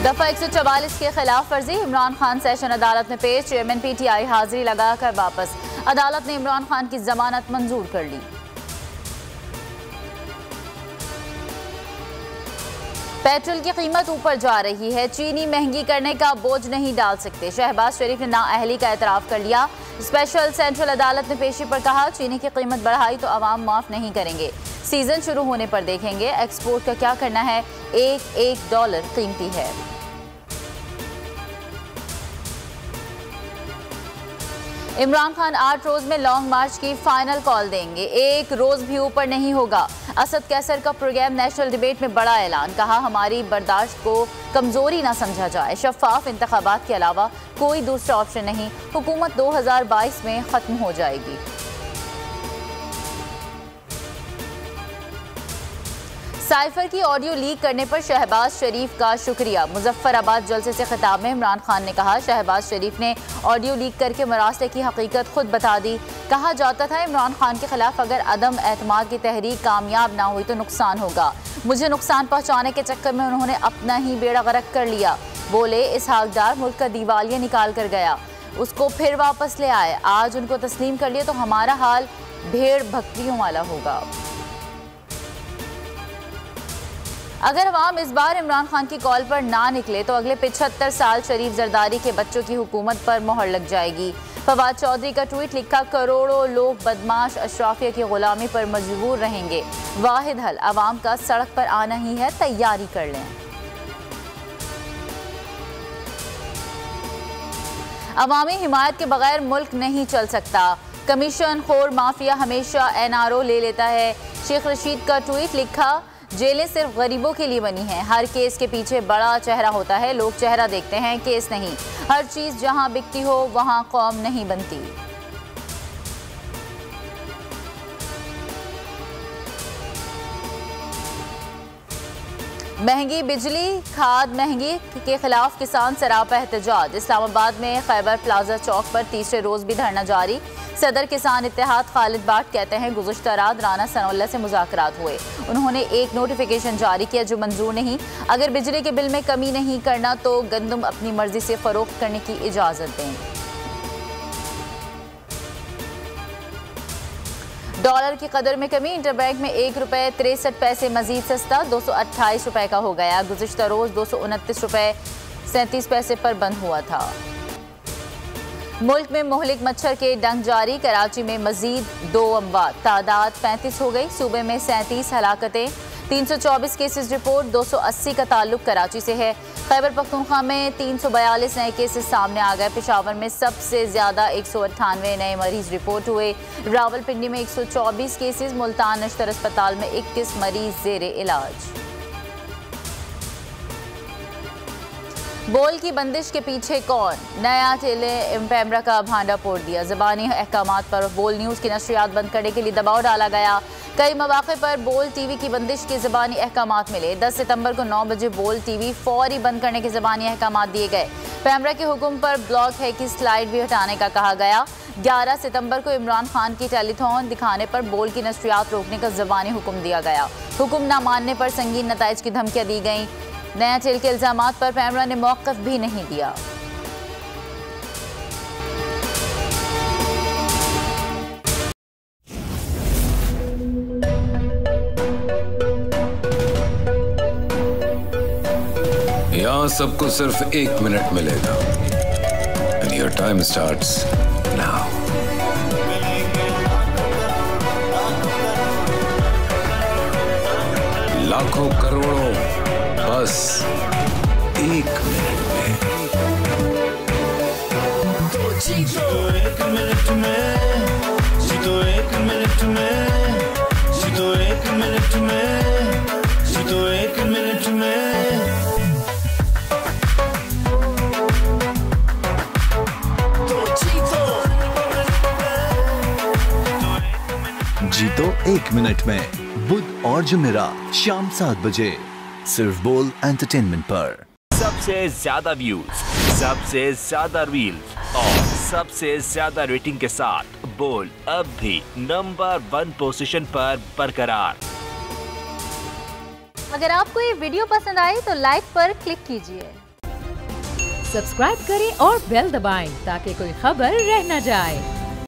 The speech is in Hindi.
दफा 144 के खिलाफ वर्जी, इमरान खान सेशन अदालत में पेश, चेयरमैन PTI हाजिरी लगाकर वापस। अदालत ने इमरान खान की जमानत मंजूर कर ली। पेट्रोल की कीमत ऊपर जा रही है, चीनी महंगी करने का बोझ नहीं डाल सकते, शहबाज शरीफ ने नाअहली का एतराफ़ कर लिया। स्पेशल सेंट्रल अदालत ने पेशी पर कहा, चीनी की कीमत बढ़ाई तो अवाम माफ़ नहीं करेंगे, सीजन शुरू होने पर देखेंगे, एक्सपोर्ट का क्या करना है, एक डॉलर कीमती है। इमरान खान 8 रोज में लॉन्ग मार्च की फाइनल कॉल देंगे, एक रोज भी ऊपर नहीं होगा। असद कैसर का प्रोग्राम नेशनल डिबेट में बड़ा ऐलान, कहा हमारी बर्दाश्त को कमजोरी ना समझा जाए, शफाफ इंतखाबात के अलावा कोई दूसरा ऑप्शन नहीं, हुकूमत 2022 में खत्म हो जाएगी। साइफर की ऑडियो लीक करने पर शहबाज शरीफ का शुक्रिया, मुजफ्फराबाद जलसे से खिताब में इमरान खान ने कहा, शहबाज शरीफ ने ऑडियो लीक करके मरासले की हकीकत खुद बता दी। कहा जाता था इमरान खान के खिलाफ अगर अदम एतमाद की तहरीक कामयाब ना हुई तो नुकसान होगा, मुझे नुकसान पहुंचाने के चक्कर में उन्होंने अपना ही बेड़ा गर्क कर लिया। बोले इसहाक डार मुल्क का दिवालिया निकाल कर गया, उसको फिर वापस ले आए, आज उनको तस्लीम कर लिया तो हमारा हाल भेड़ बकरियों वाला होगा। अगर अवाम इस बार इमरान खान की कॉल पर ना निकले तो अगले 75 साल शरीफ जरदारी के बच्चों की हुकूमत पर मोहर लग जाएगी। फवाद चौधरी का ट्वीट लिखा, करोड़ों लोग बदमाश अशराफिया की गुलामी पर मजबूर रहेंगे, वाहिद हल अवाम का सड़क पर आना ही है, तैयारी कर लें। अवामी हिमायत के बगैर मुल्क नहीं चल सकता, कमीशन खोर माफिया हमेशा NRO ले लेता है। शेख रशीद का ट्वीट लिखा, जेलें सिर्फ गरीबों के लिए बनी हैं, हर केस के पीछे बड़ा चेहरा होता है, लोग चेहरा देखते हैं, केस नहीं, हर चीज़ जहां बिकती हो वहां कौम नहीं बनती। महंगी बिजली, खाद महंगी के खिलाफ किसान सरापा एहतजाज, इस्लामाबाद में खैबर प्लाजा चौक पर तीसरे रोज भी धरना जारी। सदर किसान इत्तेहाद खालिद बाट कहते हैं, गुज़श्ता रात राना सनाउल्लाह से मुज़ाकरात हुए, उन्होंने एक नोटिफिकेशन जारी किया जो मंजूर नहीं, अगर बिजली के बिल में कमी नहीं करना तो गंदम अपनी मर्जी से फरोख्त करने की इजाज़त दें। डॉलर की कदर में कमी, इंटरबैंक में ₹1.63 मजीद सस्ता, 228 रुपए का हो गया, गुज़श्ता रोज 229 रुपए पर बंद हुआ था। मुल्क में मुहलिक मच्छर के डंक जारी, कराची में मजीद 2 अमवात, तादाद 35 हो गई, सूबे में 37 हलाकतें, 324 केसेस रिपोर्ट, 280 का ताल्लुक कराची से है। खैबर पख्तूनख्वा में 342 नए केसेस सामने आ गए, पेशावर में सबसे ज्यादा 198 नए मरीज रिपोर्ट हुए, रावलपिंडी में 124 केसेस, मुल्तान नश्तर अस्पताल में 21 मरीज जेरे इलाज। बोल की बंदिश के पीछे कौन, नया टेले पैमरा का भांडा फोड़ दिया, ज़बानी अहकामात पर बोल न्यूज़ की नशरियात बंद करने के लिए दबाव डाला गया, कई मौक़े पर बोल TV की बंदिश के ज़बानी अहकामात मिले। 10 सितंबर को 9 बजे बोल TV फौरी बंद करने के ज़बानी अहकामात दिए गए। पैमरा के हुक्म पर ब्लॉक है कि स्लाइड भी हटाने का कहा गया। 11 सितंबर को इमरान खान की टेलीथॉन दिखाने पर बोल की नशरियात रोकने का ज़बानी हुक्म दिया गया, हुक्म न मानने पर संगीन नताइज की धमकियाँ दी गईं। नया टेल के इल्जामात पर पैमरा ने मौक़िफ़ भी नहीं दिया। यहाँ सबको सिर्फ 1 मिनट मिलेगा, and your time starts now. लाखों करोड़ों बस 1 मिनट में। जीतो 1 मिनट में, जीतो 1 मिनट में, जीतो 1 मिनट में, जीतो 1 मिनट में। जीतो 1 मिनट में, बुध और जुमेरात शाम 7 बजे, सिर्फ बोल एंटरटेनमेंट पर। सबसे ज्यादा व्यूज, सबसे ज्यादा रील्स और सबसे ज्यादा रेटिंग के साथ बोल अब भी नंबर 1 पोजीशन पर बरकरार। अगर आपको ये वीडियो पसंद आई तो लाइक पर क्लिक कीजिए। सब्सक्राइब करें और बेल दबाएं ताकि कोई खबर रह न जाए।